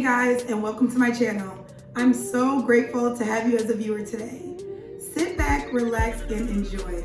guys, and welcome to my channel. I'm so grateful to have you as a viewer today. Sit back, relax, and enjoy.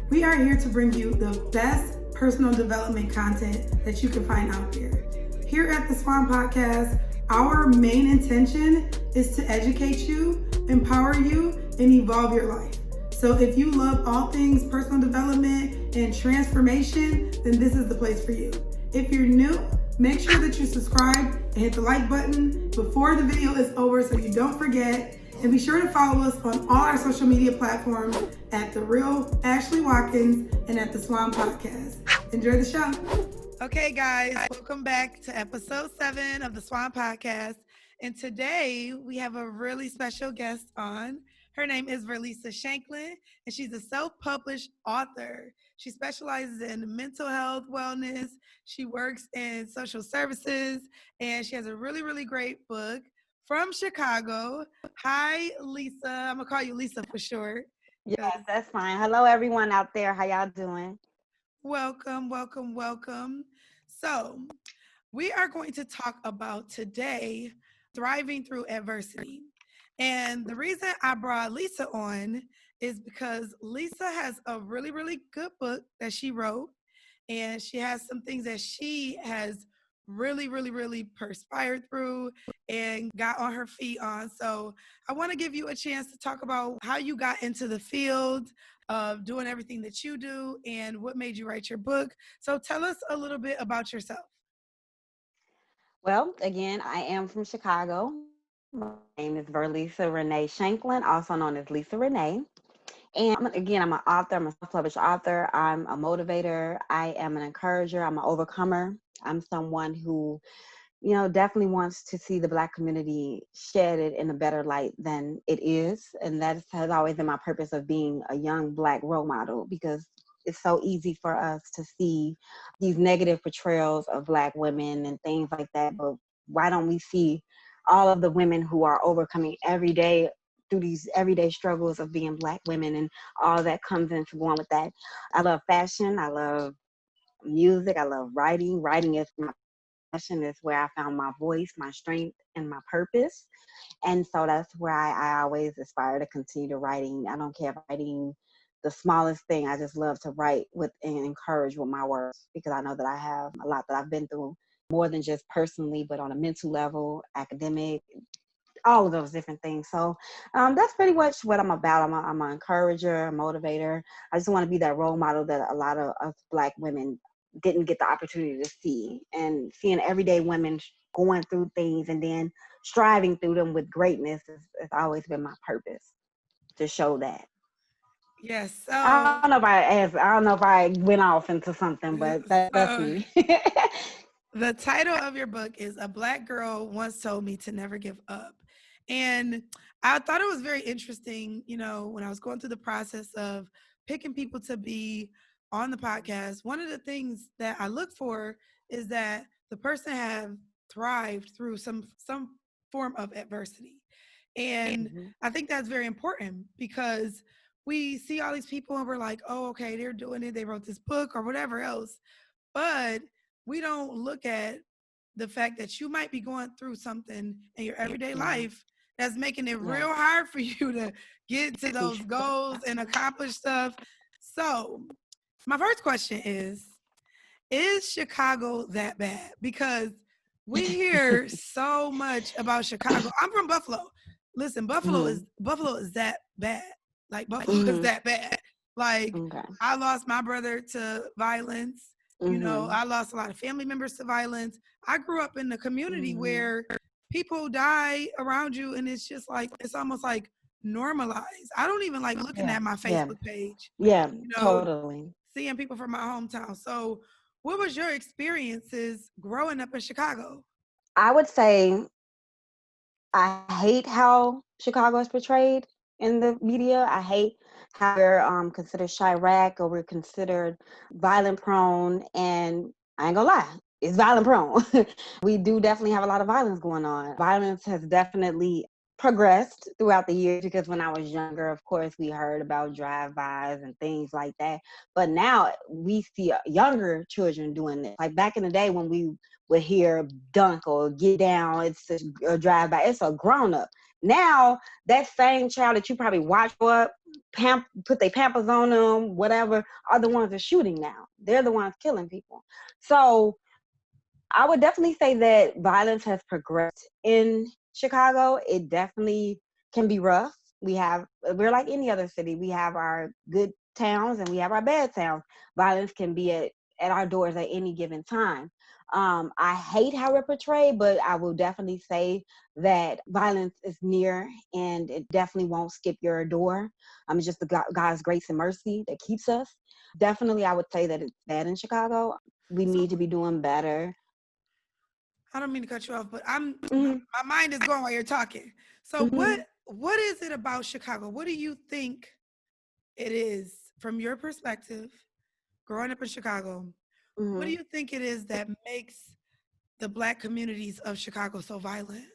We are here to bring you the best personal development content that you can find out there. Here at the Swan Podcast, our main intention is to educate you, empower you, and evolve your life. So if you love all things personal development and transformation, then this is the place for you. If you're new, make sure that you subscribe and hit the like button before the video is over so you don't forget. And be sure to follow us on all our social media platforms at The Real Ashley Watkins and at the Swan Podcast. Enjoy the show. Okay, guys, welcome back to episode 7 of the Swan Podcast. And today we have a really special guest on. Her name is Verlisa Rennae, and she's a self-published author. She specializes in mental health, wellness. She works in social services, and she has a really, really great book from Chicago. Hi, Lisa. I'm going to call you Lisa for short. Yes, that's fine. Hello, everyone out there. How y'all doing? Welcome, welcome, welcome. So we are going to talk about today thriving through adversity. And the reason I brought Lisa on is because Lisa has a really, really good book that she wrote. And she has some things that she has really, really, really perspired through and got on her feet on. So I want to give you a chance to talk about how you got into the field of doing everything that you do and what made you write your book. So tell us a little bit about yourself. Well, again, I am from Chicago. My name is Verlisa Rennae Shanklin, also known as Lisa Rennae. And I'm an author. I'm a self-published author. I'm a motivator. I am an encourager. I'm an overcomer. I'm someone who, definitely wants to see the Black community shedded in a better light than it is. And that has always been my purpose of being a young Black role model, because it's so easy for us to see these negative portrayals of Black women and things like that. But why don't we see all of the women who are overcoming every day through these everyday struggles of being Black women and all that comes into going with that? I love fashion. I love music. I love writing. Writing is my passion. Is where I found my voice, my strength, and my purpose. And so that's where I always aspire to continue to writing. I don't care if writing the smallest thing. I just love to write with and encourage with my words, because I know that I have a lot that I've been through, more than just personally, but on a mental level, academic, all of those different things. So that's pretty much what I'm about. I'm an encourager, a motivator. I just want to be that role model that a lot of us Black women didn't get the opportunity to see, and seeing everyday women going through things and then striving through them with greatness has always been my purpose, to show that. Yes. So I don't know if I went off into something, but that's me. The title of your book is A Black Girl Once Told Me to Never Give Up. And I thought it was very interesting, when I was going through the process of picking people to be on the podcast. One of the things that I look for is that the person have thrived through some form of adversity. And I think that's very important, because we see all these people and we're like, oh, okay, they're doing it. They wrote this book or whatever else. But we don't look at the fact that you might be going through something in your everyday life that's making it real hard for you to get to those goals and accomplish stuff. So my first question is Chicago that bad? Because we hear so much about Chicago. I'm from Buffalo. Listen, Buffalo is that bad. Like, Buffalo is that bad. Like, I lost my brother to violence. I lost a lot of family members to violence. I grew up in a community where people die around you, and it's just like, it's almost like normalized. I don't even like looking at my Facebook page. Totally. Seeing people from my hometown. So what was your experiences growing up in Chicago? I would say I hate how Chicago is portrayed in the media. I hate how we're considered Chirac, or we're considered violent prone. And I ain't gonna lie, it's violent prone. We do definitely have a lot of violence going on. Violence has definitely progressed throughout the years, because when I was younger, of course, we heard about drive-bys and things like that. But now we see younger children doing this. Like back in the day when we would hear dunk or get down, it's a drive-by. It's a grown-up. Now that same child that you probably watch up, put their pampers on them, whatever, are the ones that are shooting now. They're the ones killing people. So I would definitely say that violence has progressed in Chicago. It definitely can be rough. We're like any other city. We have our good towns and we have our bad towns. Violence can be at our doors at any given time. I hate how we're portrayed, but I will definitely say that violence is near and it definitely won't skip your door. It's just God's grace and mercy that keeps us. Definitely, I would say that it's bad in Chicago. We So need to be doing better. I don't mean to cut you off, but I'm Mhm, my mind is going while you're talking. So mhm, what is it about Chicago? What do you think it is from your perspective, growing up in Chicago? What do mhm. you think it is that makes the Black communities of Chicago so violent?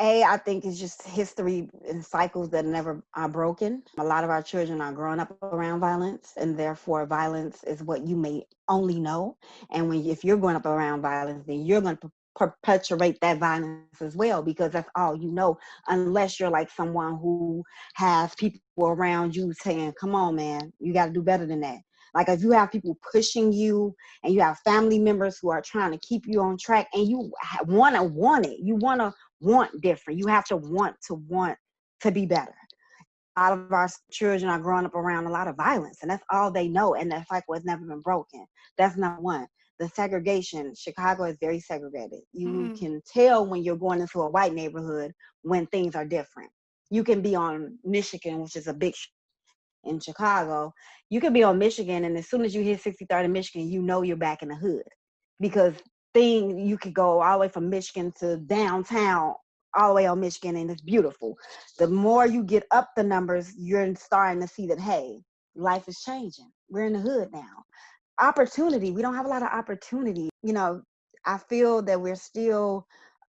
I think it's just history and cycles that never are broken. A lot of our children are growing up around violence, and therefore violence is what you may only know. And if you're growing up around violence, then you're going to perpetuate that violence as well, because that's all you know, unless you're like someone who has people around you saying, come on, man, you got to do better than that. Like if you have people pushing you and you have family members who are trying to keep you on track, and you want it, you want different. You have to want to be better. A lot of our children are growing up around a lot of violence, and that's all they know, and that cycle has never been broken. That's number one. The segregation. Chicago is very segregated. You Mm-hmm. can tell when you're going into a white neighborhood when things are different. You can be on Michigan, which is a big in Chicago. You could be on Michigan, and as soon as you hit 63rd in Michigan, you know you're back in the hood, because you could go all the way from Michigan to downtown, all the way on Michigan, and it's beautiful. The more you get up the numbers, you're starting to see that, hey, life is changing. We're in the hood now. Opportunity. We don't have a lot of opportunity. I feel that we're still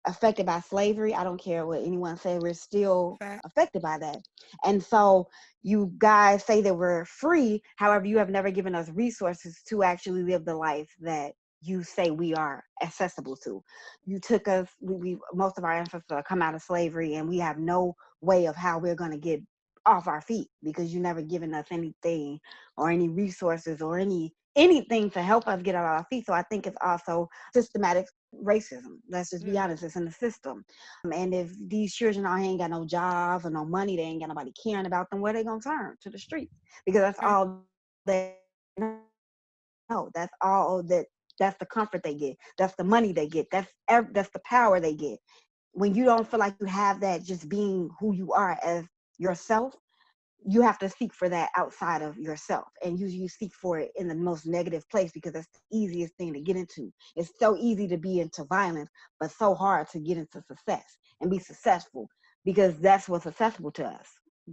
affected by slavery. I don't care what anyone says, we're still Fact. affected by that. And so you guys say that we're free, however, you have never given us resources to actually live the life that you say we are accessible to. You took us, we most of our ancestors come out of slavery, and we have no way of how we're going to get off our feet, because you never given us anything or any resources or anything to help us get on our feet. So I think it's also systematic racism. Let's just be Yeah. honest, it's in the system. And if these children out here ain't got no jobs or no money, they ain't got nobody caring about them, where they gonna turn? To the streets, because that's Fact. all they know. That's all that's the comfort they get. That's the money they get. That's the power they get. When you don't feel like you have that, just being who you are as yourself, you have to seek for that outside of yourself, and you seek for it in the most negative place, because that's the easiest thing to get into. It's so easy to be into violence, but so hard to get into success and be successful, because that's what's accessible to us.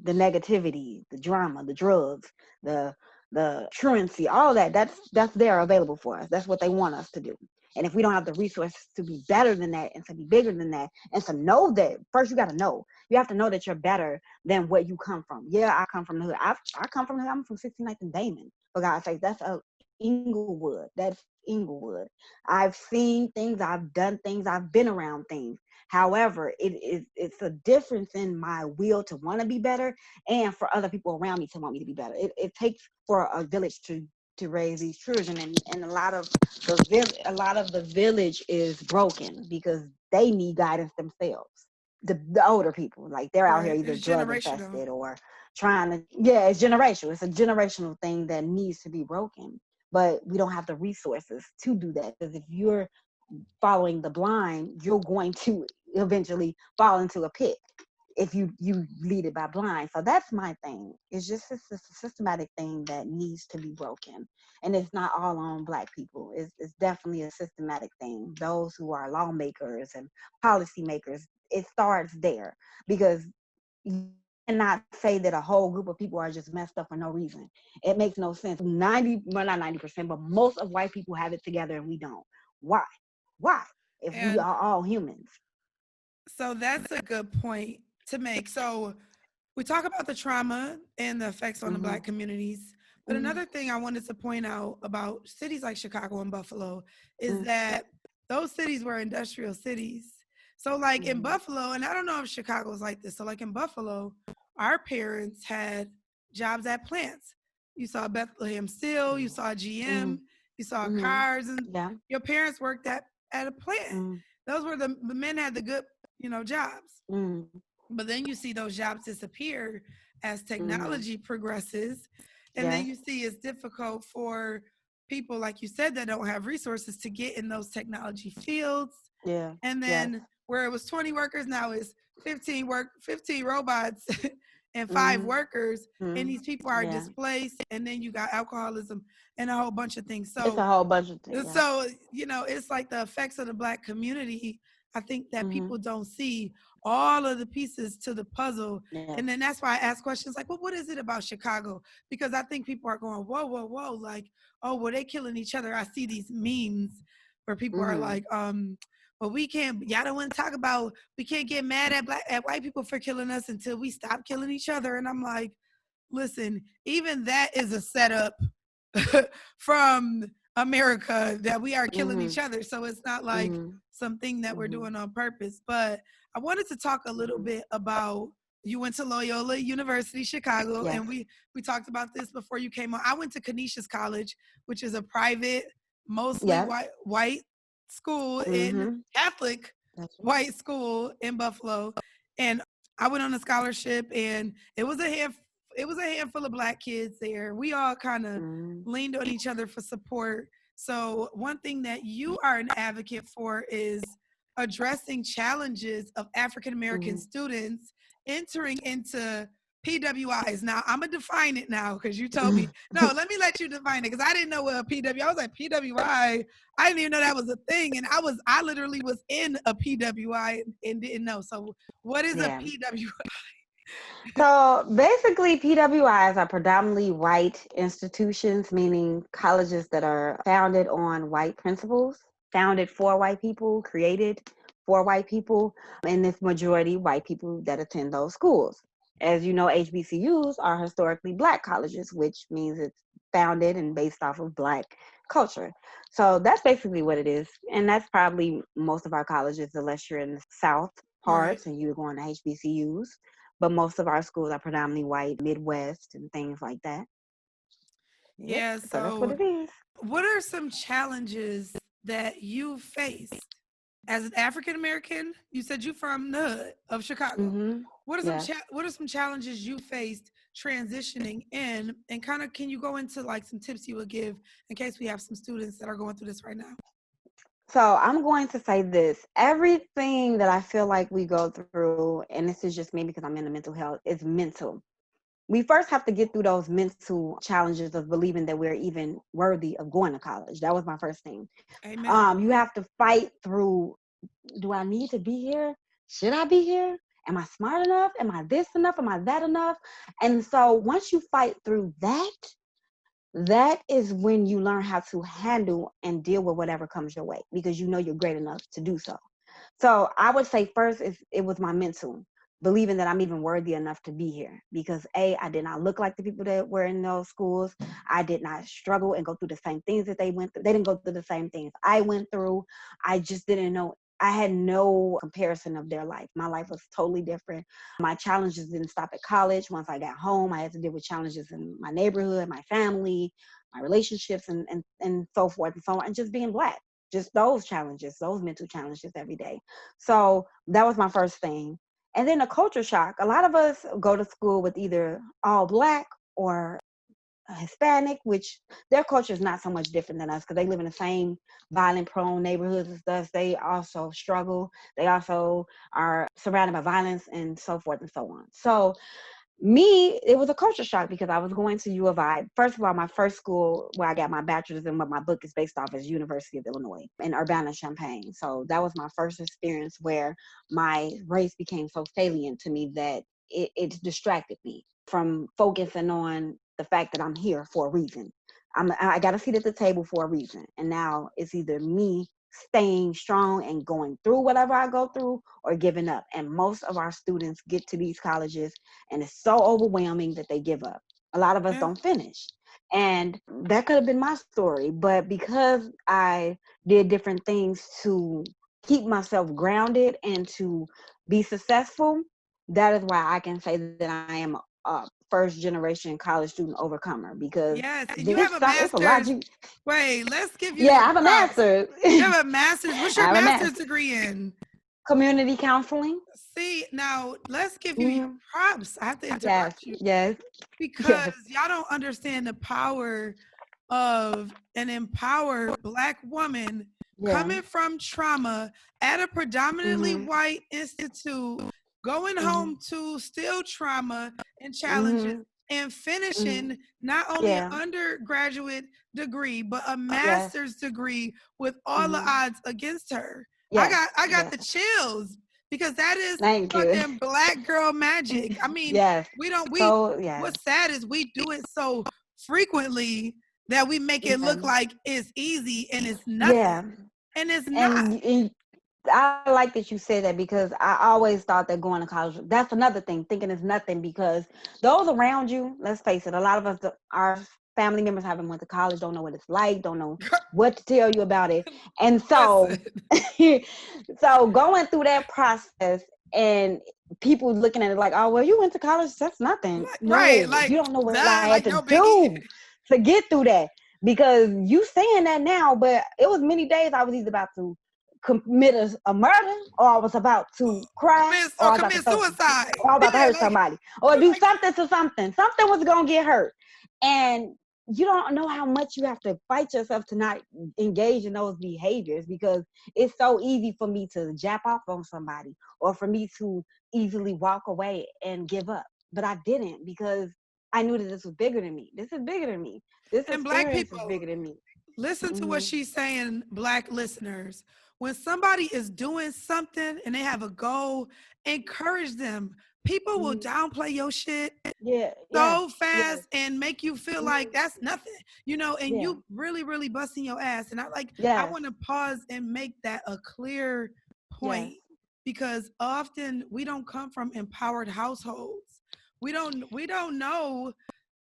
The negativity, the drama, the drugs, the truancy, all that's there available for us. That's what they want us to do. And if we don't have the resources to be better than that and to be bigger than that, and to know that, first you got to know, you have to know that you're better than what you come from. Yeah, I come from the hood. I come from the hood. I'm from 69th and Damon. For God's sake, that's Inglewood. That's Inglewood. I've seen things. I've done things. I've been around things. However, it's a difference in my will to want to be better, and for other people around me to want me to be better. It takes for a village to raise these children, and a lot of the village is broken because they need guidance themselves. The older people, like they're out here Right. either It's drug generational. infested or trying to, yeah, it's generational. It's a generational thing that needs to be broken, but we don't have the resources to do that, because if you're following the blind, you're going to eventually fall into a pit if you lead it by blind. So that's my thing. It's a systematic thing that needs to be broken, and it's not all on Black people. It's definitely a systematic thing. Those who are lawmakers and policymakers, it starts there, because you cannot say that a whole group of people are just messed up for no reason. It makes no sense. 90, well, not 90%, but most of white people have it together and we don't. Why? Why? If we And are all humans. so that's a good point. to make. So we talk about the trauma and the effects on the Mhm. Black communities. But Mhm. another thing I wanted to point out about cities like Chicago and Buffalo is Mhm. that those cities were industrial cities. So, like in Mhm. Buffalo, and I don't know if Chicago is like this. So, like in Buffalo, our parents had jobs at plants. You saw Bethlehem Steel, you saw Mhm. GM, you saw Mhm. cars, and Yeah. your parents worked at a plant. Mhm. Those were the men had the good, jobs. Mhm. But then you see those jobs disappear as Mhm. technology progresses. And then Yes. you see it's difficult for people, like you said, that don't have resources to get in those technology fields. Yeah. And Yes. then where it was 20 workers, now it's 15 robots and five Mhm. workers. And these people are Yeah. displaced. And then you got alcoholism and a whole bunch of things. It's a So whole bunch of things. Yeah. so, it's like the effects of the Black community. I think that Mhm. people don't see all of the pieces to the puzzle. Yes. And then that's why I ask questions like, well, what is it about Chicago? Because I think people are going, whoa, whoa, whoa. Like, oh, well, they killing each other. I see these memes where people are Mhm. like, well, we can't, y'all don't want to talk about, we can't get mad at white people for killing us until we stop killing each other. And I'm like, listen, even that is a setup from America that we are killing each Mhm. other. So it's not like Mhm. something that we're Mhm. doing on purpose. But I wanted to talk a little Mhm. bit about you went to Loyola University Chicago, Yes. and we talked about this before you came on. I went to Canisius College, which is a private, mostly Yes. white school in Mhm. Catholic That's right. white school in Buffalo, and I went on a scholarship, and it was a handful of Black kids there. We all kind of Mhm. leaned on each other for support. So, one thing that you are an advocate for is addressing challenges of African American Mhm. students entering into PWIs. Now, I'm gonna define it now because you told me. No, let me let you define it because I didn't know what a PWI. I was like PWI. I didn't even know that was a thing, and I literally was in a PWI and didn't know. So, what is a Yeah. PWI? So basically, PWIs are predominantly white institutions, meaning colleges that are founded on white principles, founded for white people, created for white people, and it's majority white people that attend those schools. As you know, HBCUs are historically Black colleges, which means it's founded and based off of Black culture. So that's basically what it is. And that's probably most of our colleges, unless you're in the South Right. parts and you're going to HBCUs, but most of our schools are predominantly white, Midwest, and things like that. Yep. Yeah. So that's what So, it is. what are some challenges that you faced as an African American? You said you from the hood of Chicago. Mm-hmm. Yes. What are some challenges you faced transitioning in, and kind of can you go into like some tips you would give in case we have some students that are going through this right now? So I'm going to say this. Everything that I feel like we go through, and this is just me because I'm in the mental health, is mental. We first have to get through those mental challenges of believing that we're even worthy of going to college. That was my first thing. Amen. You have to fight through, do I need to be here? Should I be here? Am I smart enough? Am I this enough? Am I that enough? And so once you fight through that, that is when you learn how to handle and deal with whatever comes your way because you know you're great enough to do so. So I would say first it was my mental, believing that I'm even worthy enough to be here because I did not look like the people that were in those schools. I did not struggle and go through the same things that they went through. They didn't go through the same things I went through. I just didn't know. I had no comparison of their life. My life was totally different. My challenges didn't stop at college. Once I got home, I had to deal with challenges in my neighborhood, my family, my relationships, and so forth and so on, and just being Black, just those challenges, those mental challenges every day. So that was my first thing. And then a culture shock. A lot of us go to school with either all Black or Hispanic, which their culture is not so much different than us because they live in the same violent prone neighborhoods as us. They also struggle. They also are surrounded by violence and so forth and so on. So me, it was a culture shock because I was going to U of I. First of all, my first school where I got my bachelor's and what my book is based off is University of Illinois in Urbana-Champaign. So that was my first experience where my race became so salient to me that it distracted me from focusing on the fact that I'm here for a reason. I got a seat at the table for a reason. And now it's either me staying strong and going through whatever I go through, or giving up. And most of our students get to these colleges and it's so overwhelming that they give up. A lot of us Yeah. don't finish. And that could have been my story. But because I did different things to keep myself grounded and to be successful, that is why I can say that I am a first generation college student overcomer, because Yes, and you there's have a some, it's a lot master's. you, Wait, let's give you yeah, your I have a props. master's. You I have a master's. What's your have a master's master's. degree in? Community counseling. See, now let's give you your Mm-hmm. props. I have to Yes, interrupt you yes, because yes. y'all don't understand the power of an empowered Black woman Yeah. coming from trauma at a predominantly Mhm. white institute, going home Mhm. to still trauma and challenges, Mhm. and Mhm. finishing not only an Yeah. undergraduate degree but a Yes. master's degree with all the Mhm. odds against her. Yes. I got Yes. the chills because that is Thank you. fucking Black girl magic. I mean, Yes. we don't we So yes. what's sad is we do it so frequently that we make it Yeah. look like it's easy and it's nothing. Yeah. And it's not. And I like that you said that, because I always thought that going to college, that's another thing, thinking it's nothing, because those around you, let's face it, a lot of us, our family members haven't went to college, don't know what it's like, don't know what to tell you about it. And Listen. so, so going through that process and people looking at it like, oh, well, you went to college, that's nothing. Like, right. No, you Like, don't know what I duh, had like to no biggie. do to get through that. Because you saying that now, but it was many days I was either about to commit a murder, or I was about to cry, or I was about to Commit throw, suicide. or I was about to Yeah, hurt like somebody, or you do like something to something. Something was gonna get hurt. And you don't know how much you have to fight yourself to not engage in those behaviors, because it's so easy for me to jap off on somebody, or for me to easily walk away and give up. But I didn't, because I knew that this was bigger than me. This is bigger than me. This and Black experience people, is bigger than me. listen to what Hmm. she's saying, Black listeners. When somebody is doing something and they have a goal, encourage them. People will Hmm. downplay your shit Yeah, yes, so yes. fast and make you feel like Hmm. that's nothing, and Yeah, you really, really busting your ass. And I yes, want to pause and make that a clear yes. point because often we don't come from empowered households. We don't know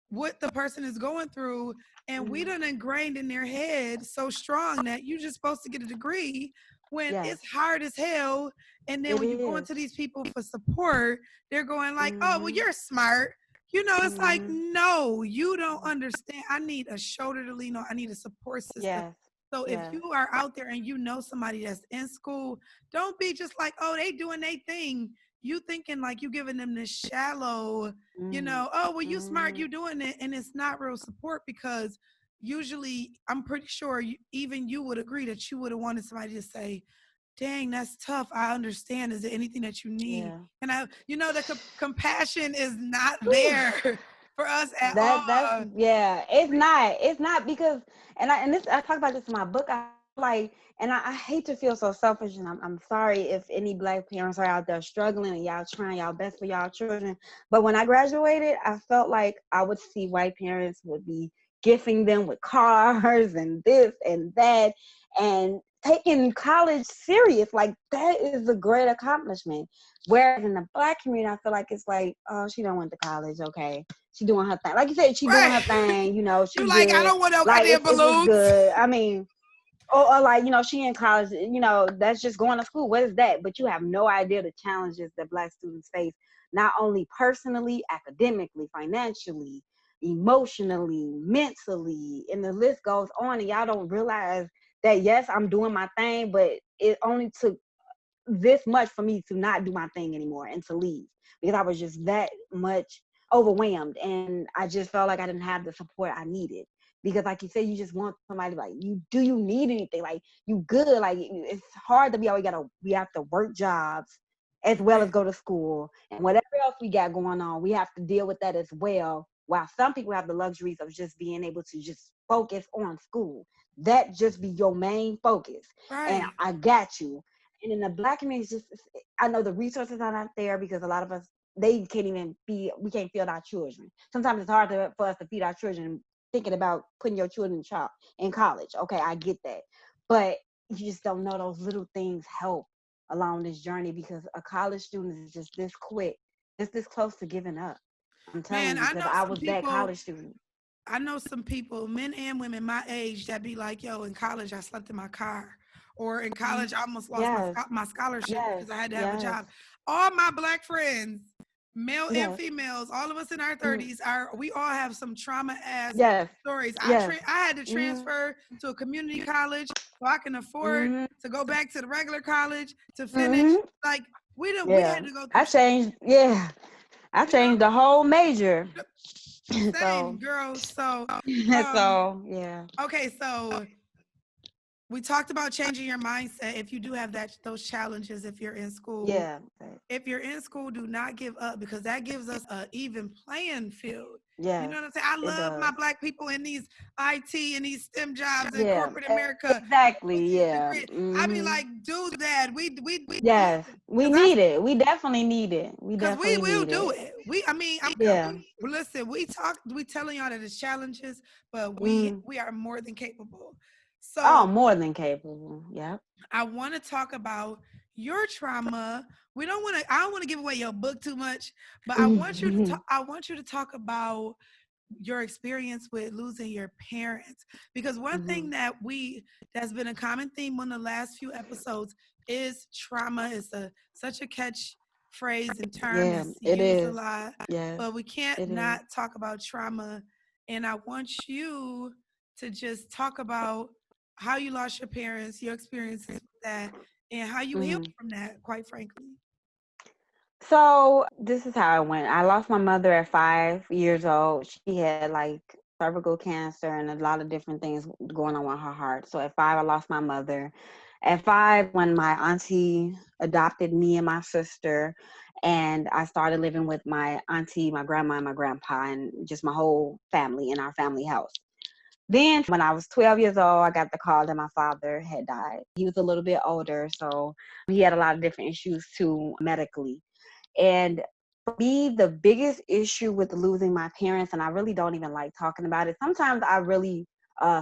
what the person is going through, and we Hmm. done ingrained in their head so strong that you're just supposed to get a degree when Yes, it's hard as hell. And then it when you go is. into these people for support, they're going like, oh well, Hmm. you're smart. It's like, Hmm. no, you don't understand. I need a shoulder to lean on. I need a support system. Yes, So if yes. you are out there and you know somebody that's in school, don't be just like, oh, they doing their thing. You thinking like you giving them this shallow, Hmm. oh, well, you smart, Hmm. you doing it. And it's not real support because usually I'm pretty sure even you would agree that you would have wanted somebody to say, dang, that's tough. I understand. Is there anything that you need? Yeah. And the compassion is not there for us at That's all. yeah. It's not because, and this, I talk about this in my book. I feel like, and I hate to feel so selfish, and I'm sorry if any Black parents are out there struggling and y'all trying y'all best for y'all children. But when I graduated, I felt like I would see white parents would be gifting them with cars and this and that, and taking college serious. Like, that is a great accomplishment. Whereas in the Black community, I feel like it's like, oh, she don't went to college, okay, she doing her thing. Like you said, she doing Right. her thing. You She like, I good. don't want no Like, goddamn it's just balloons. good. I mean, or like, she in college. That's just going to school. What is that? But you have no idea the challenges that Black students face, not only personally, academically, financially, emotionally, mentally, and the list goes on. And y'all don't realize that, yes, I'm doing my thing, but it only took this much for me to not do my thing anymore and to leave, because I was just that much overwhelmed, and I just felt like I didn't have the support I needed. Because like you said, you just want somebody like, you need anything, like, you good, like, it's hard to be, we have to work jobs as well as Right. go to school, and whatever else we got going on, we have to deal with that as well, while some people have the luxuries of just being able to just focus on school. That just be your main focus, and Right. I got you. And in the Black community, it's just, I know the resources are not there, because a lot of us, they can't even feed, we can't feed our children. Sometimes it's hard for us to feed our children, thinking about putting your children in college. Okay, I get that. But you just don't know those little things help along this journey, because a college student is just this quick, just this close to giving up. I'm telling Man, you, because I was that college student. I know some people, men and women my age, that be like, "Yo, in college I slept in my car," or "In college I almost lost Yes, my scholarship yes, because I had to have a yes, job." All my black friends, male and yes, females, all of us in our mm, 30s we all have some trauma ass yes, stories. yes, I had to mm, transfer to a community college so I can afford mm, to go back to the regular college to finish. mm, Like we yeah. had to go through I shit, changed, yeah, I you know. changed the whole major. Same So, girl. So so yeah, okay, so we talked about changing your mindset if you do have those challenges if you're in school. yeah, If you're in school, do not give up because that gives us an even playing field. You know yes, what I'm saying? I it love my does. black people in these IT and these STEM jobs in Yeah, corporate America with exactly. these Yeah. degrees. I be Hmm. like, do that. We Yes, listen, we because I need it. We definitely need it. We because we definitely will need do it. it. I mean, Yeah. listen. We telling y'all that it's challenges, but Mm. we are more than capable. Oh, So more than capable. Yep. I want to talk about your trauma. I don't want to give away your book too much, but I want you to talk about your experience with losing your parents, because one thing Hmm. that's been a common theme on the last few episodes is trauma is such a catch phrase and term Yeah, that's it used a is. lot, Yes, but we can't it is. not talk about trauma. And I want you to just talk about how you lost your parents, your experiences with that, and how you healed Hmm. from that, quite frankly. So this is how it went. I lost my mother at 5 years old. She had like cervical cancer and a lot of different things going on with her heart. So at 5, I lost my mother. At 5, when my auntie adopted me and my sister, and I started living with my auntie, my grandma, and my grandpa, and just my whole family in our family house. Then, when I was 12 years old, I got the call that my father had died. He was a little bit older, so he had a lot of different issues too medically. And for me, the biggest issue with losing my parents, and I really don't even like talking about it. Sometimes I really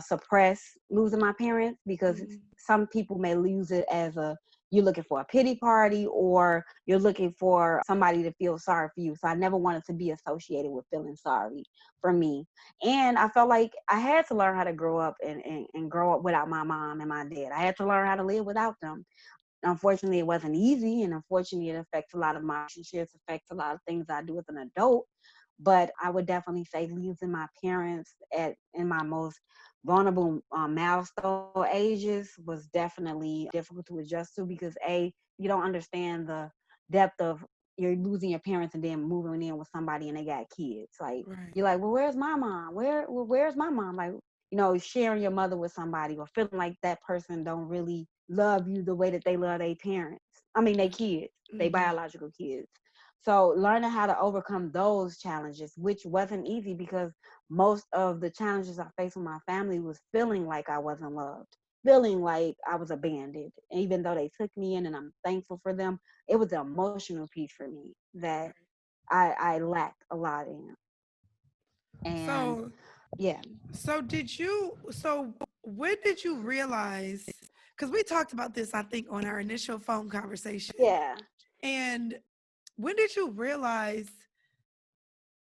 suppress losing my parents, because Mm-hmm. some people may lose it as you're looking for a pity party, or you're looking for somebody to feel sorry for you. So I never wanted to be associated with feeling sorry for me. And I felt like I had to learn how to grow up and grow up without my mom and my dad. I had to learn how to live without them. Unfortunately, it wasn't easy, and unfortunately, it affects a lot of my relationships, affects a lot of things I do as an adult. But I would definitely say losing my parents in my most vulnerable milestone ages was definitely difficult to adjust to, because you don't understand the depth of you're losing your parents and then moving in with somebody and they got kids. Like, Right. you're like, well, where's my mom? Where's my mom? Like, sharing your mother with somebody, or feeling like that person don't really love you the way that they love their parents. I mean, they Right. kids, they Mm-hmm. biological kids. So learning how to overcome those challenges, which wasn't easy, because most of the challenges I faced with my family was feeling like I wasn't loved, feeling like I was abandoned. Even though they took me in and I'm thankful for them, it was an emotional piece for me that Right. I lacked a lot in. And So yeah, So when did you realize? Because we talked about this, I think, on our initial phone conversation. yeah. And when did you realize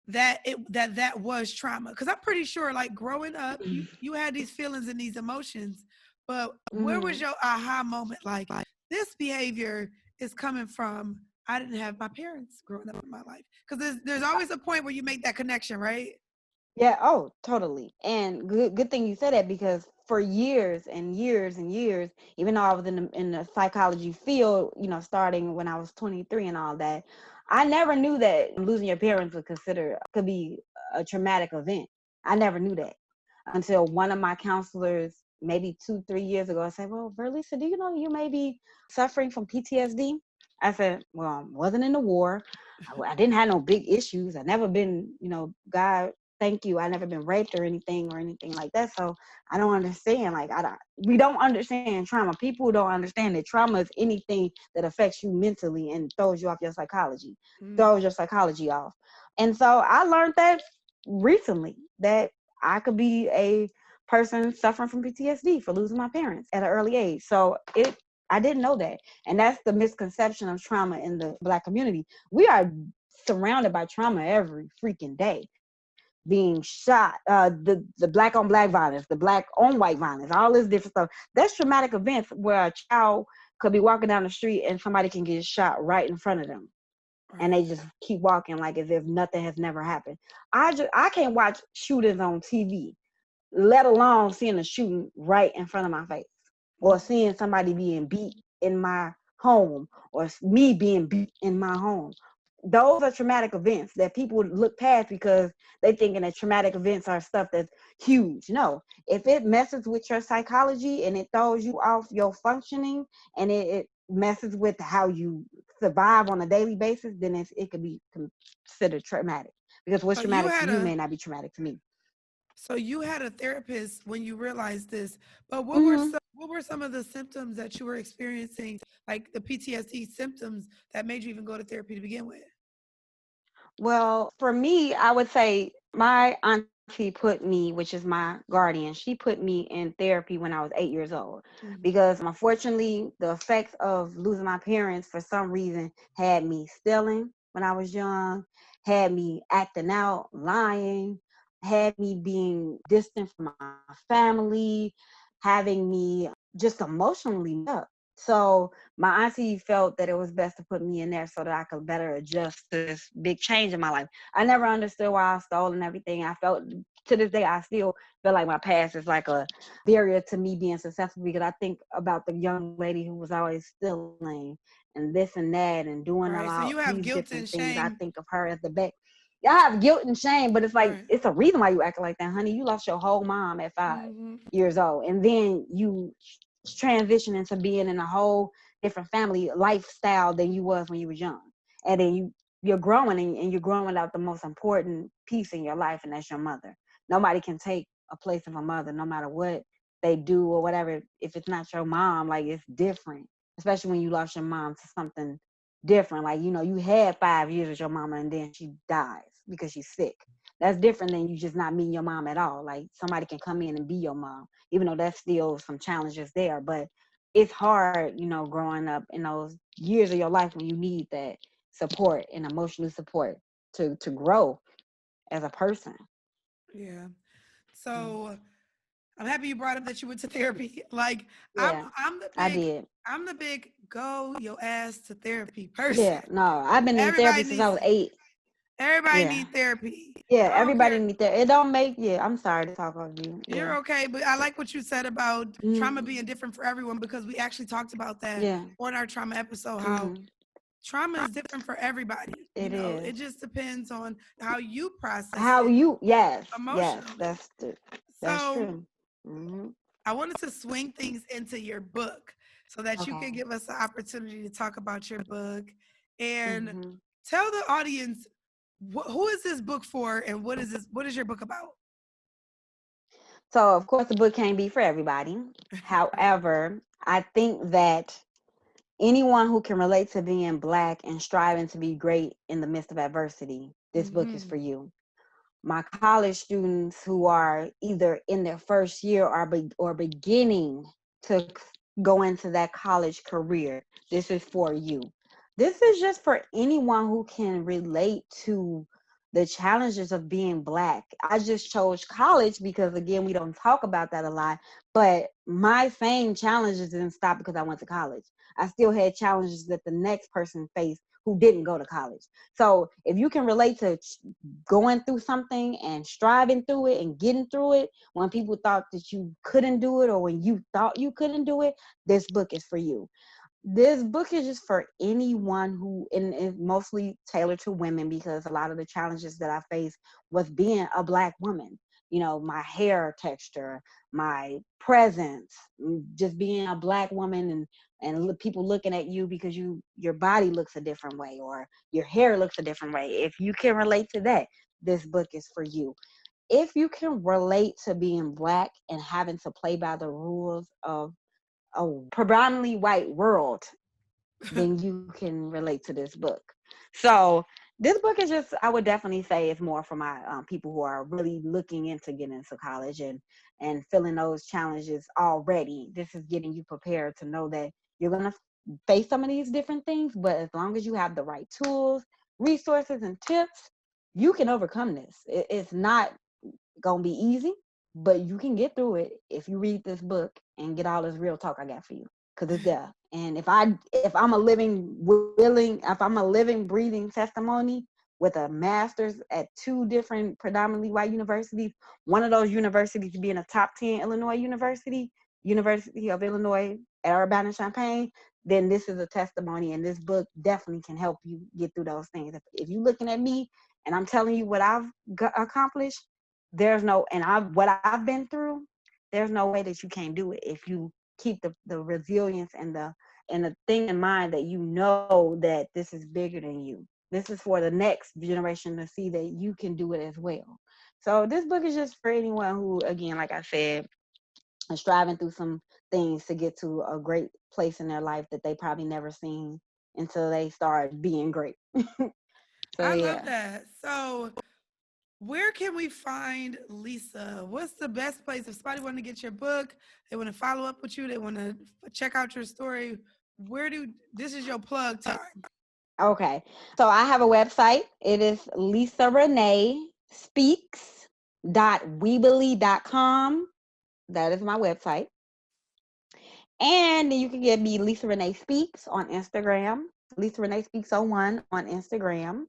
that that was trauma? Because I'm pretty sure, like growing up, you had these feelings and these emotions, but where was Mm-hmm. your aha moment? Like this behavior is coming from I didn't have my parents growing up in my life. Because there's always a point where you make that connection, right? Yeah, oh, totally. And good thing you said that, because for years and years and years, even though I was in the psychology field, starting when I was 23 and all that, I never knew that losing your parents could be a traumatic event. I never knew that until one of my counselors, maybe 2, 3 years ago, said, "Well, Verlisa, do you know you may be suffering from PTSD?" I said, "Well, I wasn't in the war. I didn't have no big issues. I never been, God, thank you. I never been raped or anything like that. So I don't understand. Like, we don't understand trauma. People don't understand that trauma is anything that affects you mentally and Mm, throws your psychology off. And so I learned that recently, that I could be a person suffering from PTSD for losing my parents at an early age. So I didn't know that. And that's the misconception of trauma in the Black community. We are surrounded by trauma every freaking day. Being shot, the black on black violence, the black on white violence, all this different stuff. That's traumatic events where a child could be walking down the street and somebody can get shot right in front of them, and Right. they just keep walking like as if nothing has never happened. I can't watch shootings on TV, let alone seeing a shooting right in front of my face, or seeing somebody being beat in my home, or me being beat in my home. Those are traumatic events that people look past because they thinking that traumatic events are stuff that's huge. No, if it messes with your psychology and it throws you off your functioning, and it messes with how you survive on a daily basis, then it could be considered traumatic. Because what's So you traumatic to had you a may not be traumatic to me. so you had a therapist when you realized this, but Hmm. what were some of the symptoms that you were experiencing, like the PTSD symptoms that made you even go to therapy to begin with? Well, for me, I would say my auntie put me, which is my guardian, she put me in therapy when I was 8 years old Mhm. because unfortunately, the effects of losing my parents for some reason had me stealing when I was young, had me acting out, lying, had me being distant from my family, having me just emotionally messed up. So my auntie felt that it was best to put me in there so that I could better adjust to this big change in my life. I never understood why I stole and everything. I felt, to this day, I still feel like my past is like a barrier to me being successful, because I think about the young lady who was always stealing and this and that and doing a lot Right. So you these have different guilt things. and I think shame. of her as the back. I have guilt and shame, but it's like Right. it's a reason why you acting like that, honey. You lost your whole mom at five Hmm. years old, and then you transition into being in a whole different family lifestyle than you was when you was young. And then you're growing, and you're growing without the most important piece in your life, and that's your mother. Nobody can take a place of a mother, no matter what they do or whatever. If it's not your mom, like, it's different, especially when you lost your mom to something different. Like, you had 5 years with your mama and then she dies because she's sick. That's different than you just not meeting your mom at all. Like, somebody can come in and be your mom, even though that's still some challenges there. But it's hard, growing up in those years of your life when you need that support and emotional support to grow as a person. Yeah. Mm. So I'm happy you brought up that you went to therapy. Like I'm Yeah, I'm the I big did. I'm the big go your ass to therapy person. Yeah, no, I've been in Everybody therapy since I needs was 8. everybody Yeah. need therapy. Yeah, I don't everybody care. need that. It don't make, yeah, I'm sorry to talk over you. Yeah. You're okay, but I like what you said about trauma Hmm. being different for everyone because we actually talked about that Yeah. on our trauma episode, how Hmm. trauma is different for everybody. It It is. just depends on how you process How it you, yes, yes, emotionally. that's So true. Hmm. I wanted to swing things into your book so that you Okay. can give us the opportunity to talk about your book and Hmm. tell the audience who is this book for and what is your book about? So, of course, the book can't be for everybody. However, I think that anyone who can relate to being Black and striving to be great in the midst of adversity, this book is Hmm. for you. My college students who are either in their first year or beginning to go into that college career, this is for you. This is just for anyone who can relate to the challenges of being Black. I just chose college because, again, we don't talk about that a lot, but my same challenges didn't stop because I went to college. I still had challenges that the next person faced who didn't go to college. So if you can relate to going through something and striving through it and getting through it when people thought that you couldn't do it, or when you thought you couldn't do it, this book is for you. This book is just for anyone who, and it's mostly tailored to women, because a lot of the challenges that I faced was being a Black woman. My hair texture, my presence, just being a Black woman, and people looking at you because your body looks a different way, or your hair looks a different way. If you can relate to that, this book is for you. If you can relate to being Black and having to play by the rules of a predominantly white world, then you can relate to this book. So This book is just, I would definitely say it's more for my people who are really looking into getting into college and feeling those challenges already. This is getting you prepared to know that you're going to face some of these different things, but as long as you have the right tools, resources, and tips, you can overcome this. It's not gonna be easy, but you can get through it if you read this book and get all this real talk I got for you, because it's there. And if I'm a living, breathing testimony with a master's at two different predominantly white universities, one of those universities being a top 10 Illinois university, University of Illinois at Urbana-Champaign, then this is a testimony, and this book definitely can help you get through those things. If you're looking at me and I'm telling you what I've accomplished, there's no, and what I've been through, there's no way that you can't do it if you keep the resilience and the thing in mind that you know that this is bigger than you. This is for the next generation to see that you can do it as well. So this book is just for anyone who, again, like I said, is striving through some things to get to a great place in their life that they probably never seen until they start being great. So I love yeah. that. So, where can we find Lisa? What's the best place if somebody want to get your book, they want to follow up with you, they want to check out your story? Where do this is your plug time? Okay. So I have a website. It is Lisa Rennae speaks.weebly.com. That is my website. And then you can get me Lisa Rennae Speaks on Instagram. Lisa Rennae Speaks 01 on Instagram.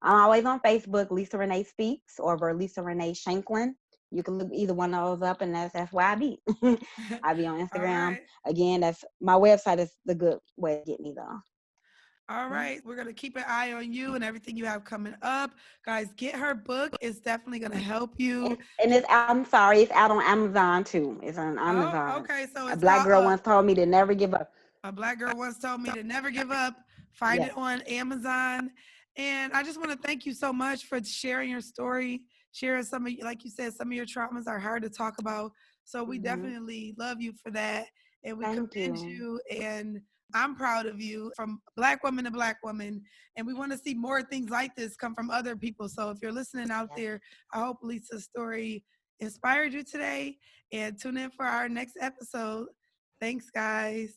I'm always on Facebook, Lisa Rennae Speaks, or Verlisa Rennae Shanklin. You can look either one of those up, and that's where I be. I be on All Instagram. right. Again, that's my website is the good way to get me though. All right. We're going to keep an eye on you and everything you have coming up. Guys, get her book. It's definitely going to help you. And it's, I'm sorry, it's out on Amazon too. It's on Oh, Amazon. okay. So A it's black called girl once told me to never give up. A Black Girl Once Told Me to Never Give Up. Find Yes. it on Amazon. And I just want to thank you so much for sharing your story, sharing some of, like you said, some of your traumas are hard to talk about. So we Hmm. definitely love you for that. And we Thank commend you. you. And I'm proud of you from Black woman to Black woman. And we want to see more things like this come from other people. So if you're listening out Yes. there, I hope Lisa's story inspired you today. And tune in for our next episode. Thanks, guys.